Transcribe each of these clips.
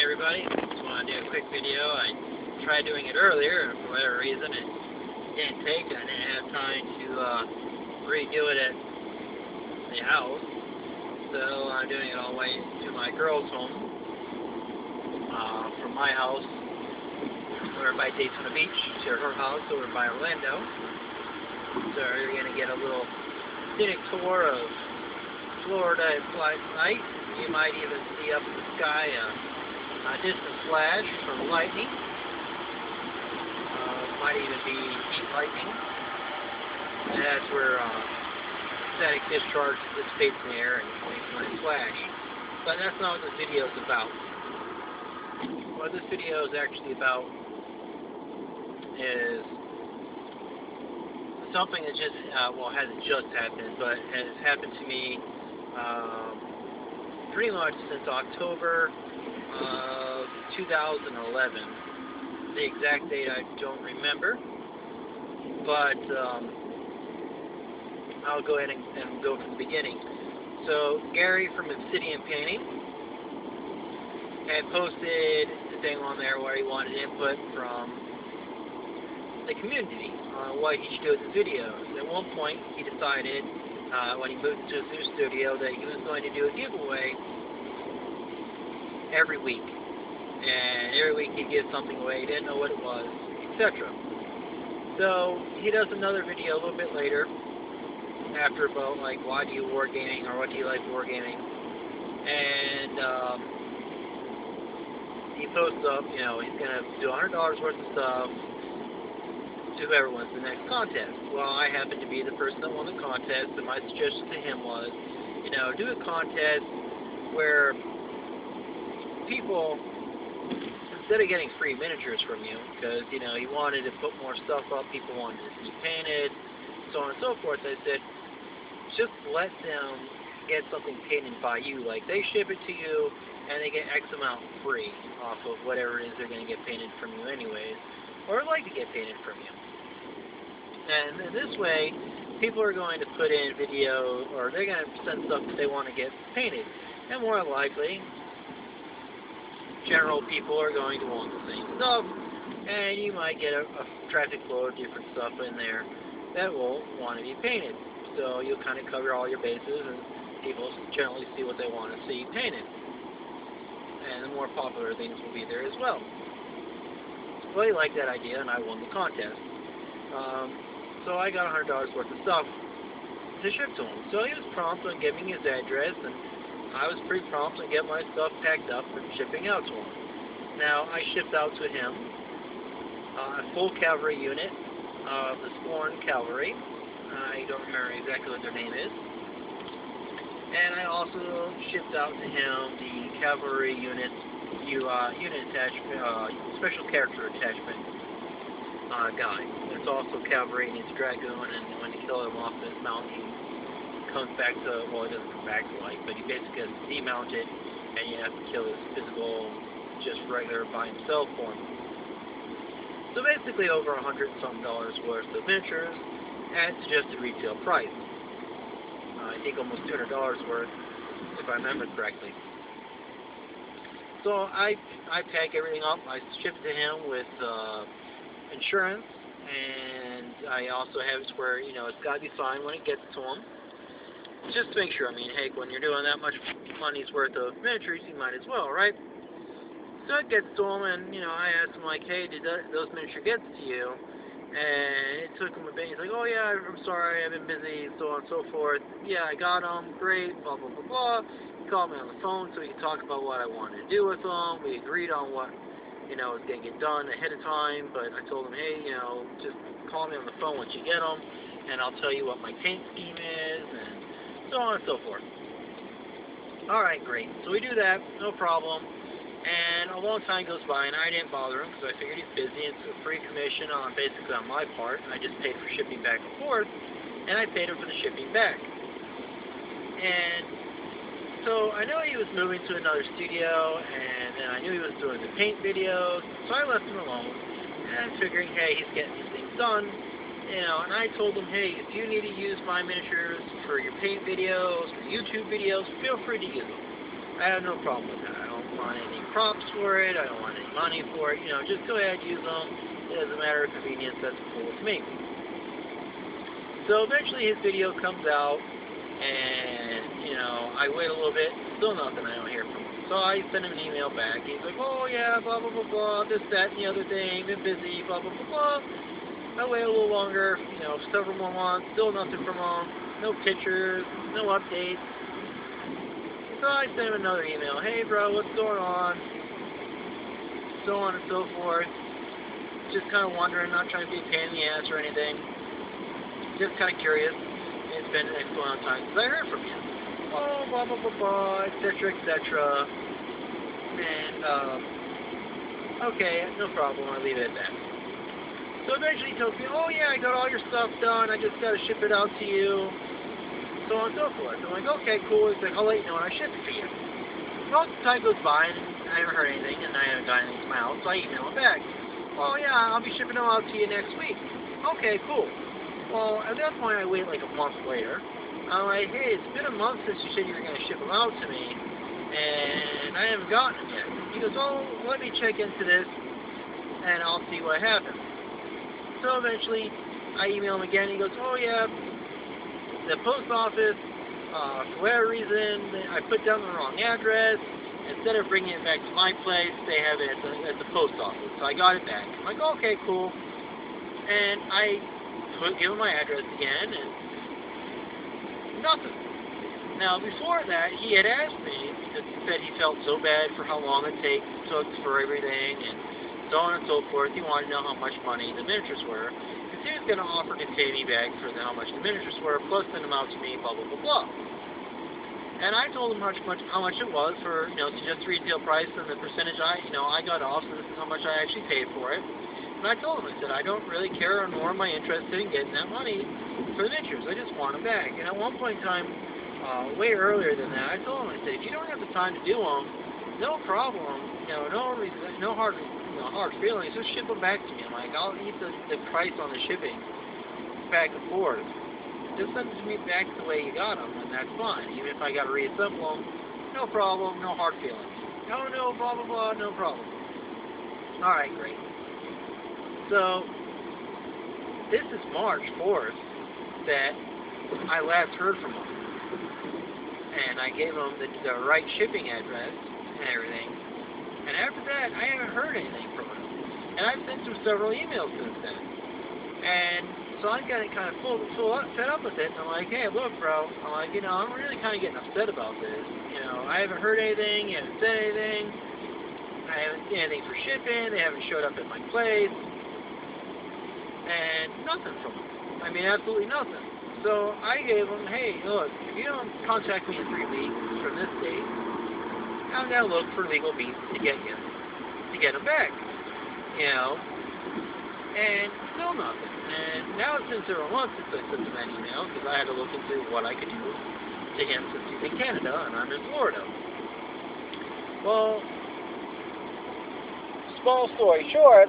everybody, just want to do a quick video. I tried doing it earlier, and for whatever reason it didn't take. I didn't have time to redo it at the house, so I'm doing it all the way to my girl's home from my house over by Daytona Beach to her house over by Orlando. So you're going to get a little scenic tour of Florida at night. You might even see up in the sky a distant flash from lightning. Might even be heat lightning. And that's where static discharge dissipates in the air and makes a nice flash. But that's not what this video is about. What this video is actually about is something that just, well, hasn't just happened, but has happened to me pretty much since October of 2011. The exact date I don't remember, but I'll go ahead and go from the beginning. So Gary from Obsidian Painting had posted a thing on there where he wanted input from the community on what he should do with the videos. At one point he decided when he moved to his new studio that he was going to do a giveaway every week. And every week he'd give something away, he didn't know what it was, etc. So he does another video a little bit later, after about like, why do you wargaming, or what do you like wargaming? And he posts up, you know, he's going to do $100 worth of stuff to whoever wins the next contest. Well, I happen to be the person that won the contest, and my suggestion to him was, you know, do a contest where people, instead of getting free miniatures from you, because, you know, he wanted to put more stuff up, people wanted to see painted, so on and so forth, I said, just let them get something painted by you. Like, they ship it to you, and they get X amount free off of whatever it is they're going to get painted from you anyways, or like to get painted from you. And this way, people are going to put in video, or they're going to send stuff that they want to get painted, and more likely, general people are going to want the same stuff, and you might get a traffic flow of different stuff in there that will want to be painted. So you'll kind of cover all your bases, and people generally see what they want to see painted. And the more popular things will be there as well. Well, he liked that idea, and I won the contest. So I got $100 worth of stuff to ship to him. So he was prompt on giving his address, and I was pretty prompt on getting my stuff packed up and shipping out to him. Now, I shipped out to him a full cavalry unit of the Scorn Cavalry. I don't remember exactly what their name is. And I also shipped out to him the cavalry unit attachment, special character attachment guy. It's also cavalry, and it's dragoon, and when you kill him off his mount, he comes back to, well, he doesn't come back to life, but he basically has to demount it, and you have to kill his physical, just regular by himself form. So basically over $100-something worth of miniatures at suggested retail price. I think almost $200 worth, if I remember correctly. So I pack everything up. I ship to him with insurance, and I also have it where, you know, it's got to be signed when it gets to him. Just to make sure. I mean, hey, when you're doing that much money's worth of miniatures, you might as well, right? So it gets to him, and, you know, I asked him, like, hey, did those miniatures get to you? And it took him a bit. He's like, oh, yeah, I'm sorry, I've been busy, so on and so forth. Yeah, I got them, great, blah, blah, blah, blah. He called me on the phone so we could talk about what I wanted to do with them. We agreed on what, you know, was going to get done ahead of time, but I told him, hey, you know, just call me on the phone once you get them, and I'll tell you what my paint scheme is, and so on and so forth. Alright, great. So we do that, no problem. And a long time goes by, and I didn't bother him because I figured he's busy. It's a free commission basically on my part. I just paid for shipping back and forth, and I paid him for the shipping back. And so I know he was moving to another studio, and then I knew he was doing the paint videos, so I left him alone. And I'm figuring, hey, he's getting these things done. You know, and I told him, hey, if you need to use my miniatures for your paint videos, for YouTube videos, feel free to use them. I have no problem with that. I don't want any props for it. I don't want any money for it. Just go ahead, use them. It doesn't matter of convenience. That's cool with me. So eventually his video comes out, and, I wait a little bit. Still nothing. I don't hear from him. So I send him an email back. He's like, oh, yeah, blah, blah, blah, blah, this, that, and the other thing. Been busy, blah, blah, blah, blah. I wait a little longer, several more months. Still nothing from him. No pictures, no updates. So I sent him another email. Hey, bro, what's going on? So on and so forth. Just kind of wondering, not trying to be a pain in the ass or anything. Just kind of curious. It's been an amount of time since I heard from you. Oh, blah, blah, blah, blah, etc., etc. And, okay, no problem. I'll leave it at that. So eventually he tells me, oh, yeah, I got all your stuff done. I just got to ship it out to you. So on and so forth. I'm like, okay, cool. He's like, I'll let you know when I ship it for you. Well, time goes by, and I haven't heard anything, and I haven't got anything from my house, so I email him back. Oh, yeah, I'll be shipping them out to you next week. Okay, cool. Well, at that point, I wait like a month later. I'm like, hey, it's been a month since you said you were going to ship them out to me, and I haven't gotten them yet. He goes, oh, let me check into this, and I'll see what happens. So eventually, I email him again. He goes, oh, yeah, the post office, for whatever reason, I put down the wrong address. Instead of bringing it back to my place, they have it at the post office. So I got it back. I'm like, okay, cool. And I give him my address again, and nothing. Now, before that, he had asked me, because he said he felt so bad for how long it took for everything, and so on and so forth. He wanted to know how much money the miniatures were, because he was going to offer to pay me back for how much the miniatures were, plus send them out to me, blah, blah, blah, blah. And I told him how much it was for, just retail price and the percentage I got off, so this is how much I actually paid for it. And I told him, I said, I don't really care, nor am I interested in getting that money for the miniatures. I just want them back. And at one point in time, way earlier than that, I told him, I said, if you don't have the time to do them, no problem, no hard feelings, just ship them back to me. I'm like, I'll eat the price on the shipping back and forth. Just send it to me back the way you got them, and that's fine. Even if I got to reassemble them, no problem, no hard feelings. No, blah, blah, blah, no problem. All right, great. So, this is March 4th that I last heard from him. And I gave him the right shipping address and everything. And after that, I haven't heard anything from him. And I've sent him several emails since then. And so I'm getting kind of fed up with it. And I'm like, hey, look, bro. I'm like, I'm really kind of getting upset about this. I haven't heard anything. You haven't said anything. I haven't seen anything for shipping. They haven't showed up at my place. And nothing from them. I mean, absolutely nothing. So I gave them, hey, look, if you don't contact me in 3 weeks from this date, I'm going to look for legal means to get them back. And still nothing. And now it's been several months since I sent him that email, because I had to look into what I could do to him since he's in Canada and I'm in Florida. Well, small story short,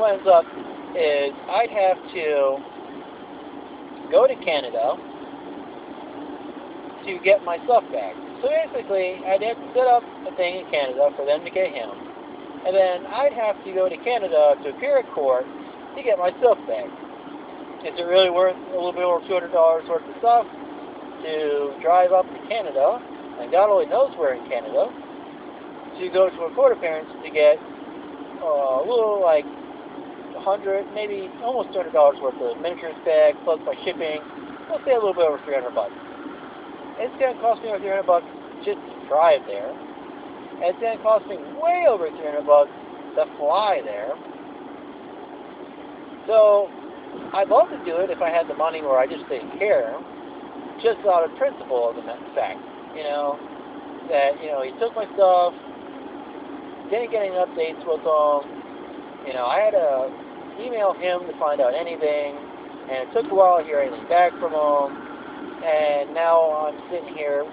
what ends up is I'd have to go to Canada to get my stuff back. So basically, I'd have to set up a thing in Canada for them to get him. And then I'd have to go to Canada to appear at court to get my stuff back. Is it really worth a little bit over $200 worth of stuff to drive up to Canada, and God only knows where in Canada, to go to a court appearance to get a little like $100, maybe almost $200 worth of miniatures back, plus my shipping. Let's say a little bit over $300. It's going to cost me over $300 just to drive there. And it's going to cost me way over $300 to fly there. So I'd love to do it if I had the money where I just didn't care, just out of principle of the fact, that he took my stuff, didn't get any updates with them. I had to email him to find out anything, and it took a while to hear anything back from him, and now I'm sitting here,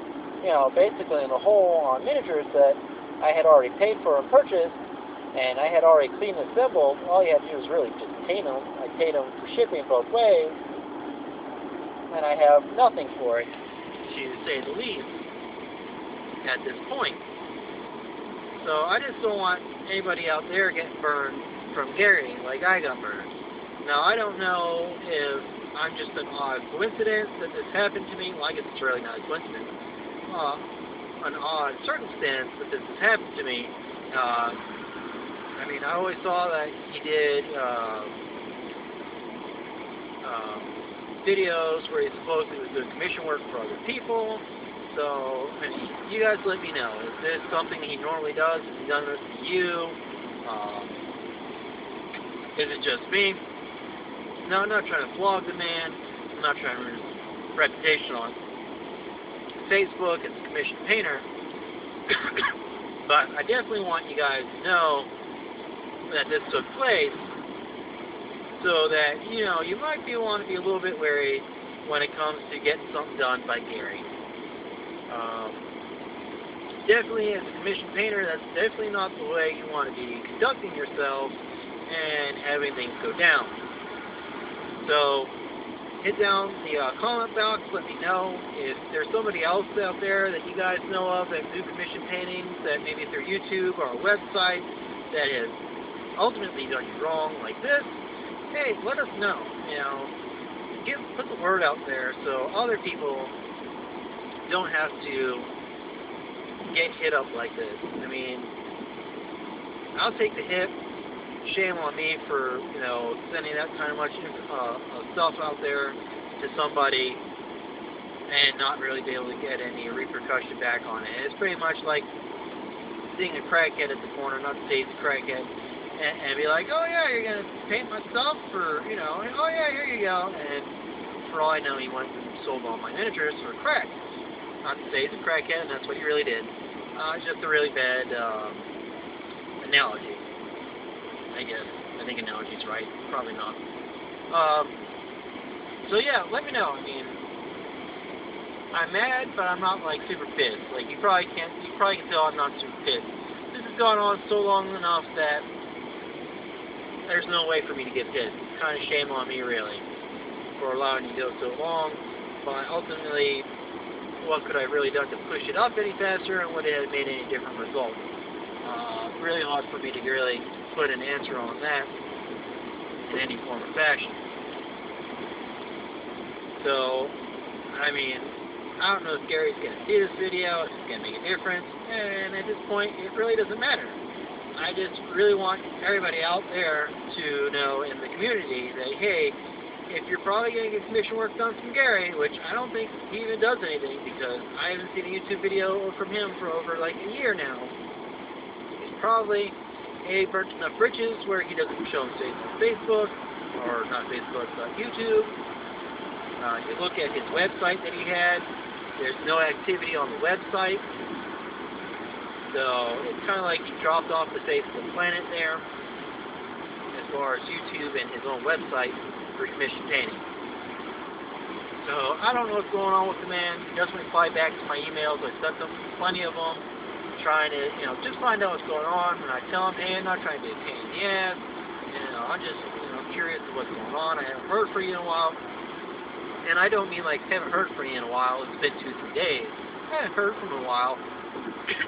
basically in the hole on miniatures that I had already paid for and purchased, and I had already cleaned and assembled. All you had to do was really just paint them. I paid them for shipping both ways, and I have nothing for it, to say the least. at this point. So I just don't want anybody out there getting burned from Gary like I got burned. Now, I don't know if I'm just an odd coincidence that this happened to me. Well, I guess it's really not a coincidence. An odd circumstance that this has happened to me. I mean, I always saw that he did videos where he supposedly was doing commission work for other people. So, I mean, you guys let me know. Is this something he normally does? Has he done this to you? Is it just me? No, I'm not trying to flog the man. I'm not trying to ruin his reputation on Facebook as a commissioned painter. But I definitely want you guys to know that this took place so that, you know, you might want to be a little bit wary when it comes to getting something done by Gary. Definitely, as a commissioned painter, that's definitely not the way you want to be conducting yourself and having things go down. So, hit down the comment box, let me know if there's somebody else out there that you guys know of that do commission paintings, that maybe through YouTube or a website that has ultimately done you wrong like this. Hey, let us know. You know, put the word out there so other people don't have to get hit up like this. I mean, I'll take the hit. Shame on me for, you know, sending that kind of much stuff out there to somebody and not really be able to get any repercussion back on it. It's pretty much like seeing a crackhead at the corner, not to say he's a crackhead, and be like, oh yeah, you're going to paint my stuff for, you know, oh yeah, here you go. And for all I know, he went and sold all my miniatures for crack. Not to say he's a crackhead, and that's what he really did. It's just a really bad analogy, I guess. I think analogy's right. Probably not. So yeah, let me know. I mean, I'm mad, but I'm not like super pissed. Like you probably can tell I'm not super pissed. This has gone on so long enough that there's no way for me to get pissed. It's kind of shame on me, really, for allowing you to go so long. But ultimately, what could I have really done to push it up any faster, and would it have made any different result? Really hard for me to really put an answer on that in any form or fashion. So, I mean, I don't know if Gary's going to see this video, if it's going to make a difference, and at this point, it really doesn't matter. I just really want everybody out there to know in the community that, hey, if you're probably going to get commission work done from Gary, which I don't think he even does anything because I haven't seen a YouTube video from him for over like a year now. He's probably burnt enough bridges where he doesn't show his face on Facebook, or not Facebook, but YouTube. You look at his website that he had, there's no activity on the website. So it's kind of like he dropped off the face of the planet there as far as YouTube and his own website for commission painting. So I don't know what's going on with the man. He doesn't reply back to my emails. I sent him plenty of them, trying to, you know, just find out what's going on. And I tell him, hey, I'm not trying to be a pain in the ass. You know, I'm just, you know, curious of what's going on. I haven't heard from you in a while. And I don't mean like haven't heard from you in a while. It's been 2-3 days. I haven't heard from him in a while.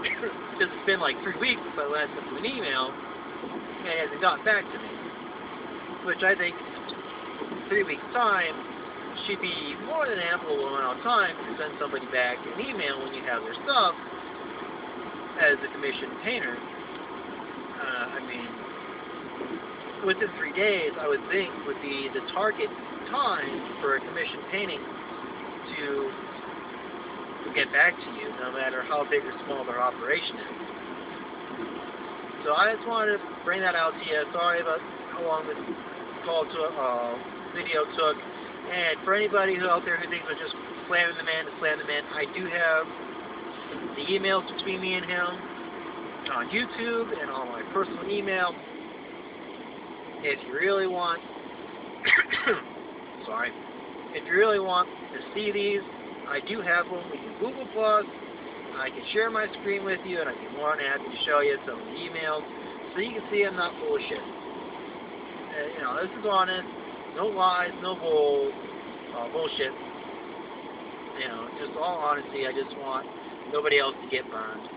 Because it's been like 3 weeks since I last sent him an email, and he hasn't gotten back to me. Which I think 3 weeks' time should be more than ample amount of time to send somebody back an email when you have their stuff as a commissioned painter. I mean, within 3 days, I would think would be the target time for a commissioned painting to get back to you, no matter how big or small their operation is. So I just wanted to bring that out to you. Sorry about how long this video took. And for anybody who out there who thinks I'm just slamming the man to slam the man, I do have the emails between me and him on YouTube and on my personal email. If you really want, if you really want to see these, I do have one. We can Google Plus. I can share my screen with you, and I'd be more than happy to show you some of the emails so you can see I'm not full of shit. You know, this is honest. No lies, no bullshit. You know, just all honesty. I just want nobody else to get burned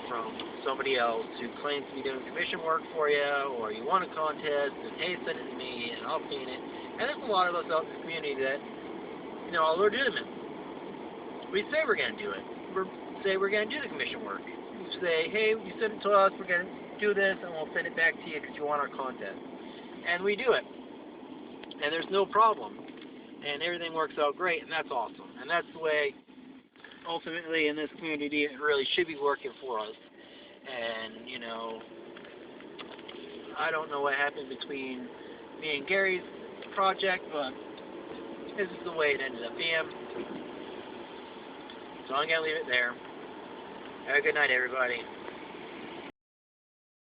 from somebody else who claims to be doing commission work for you, or you want a contest, and hey, send it to me, and I'll paint it. And there's a lot of us out in the community that, are legitimate. We say we're going to do it. Say we're going to do the commission work. We say, hey, you send it to us, we're going to do this, and we'll send it back to you because you want our contest. And we do it. And there's no problem. And everything works out great, and that's awesome. And that's the way, ultimately, in this community, it really should be working for us. And, I don't know what happened between me and Gary's project, but this is the way it ended up being. So I'm going to leave it there. Have a good night, everybody.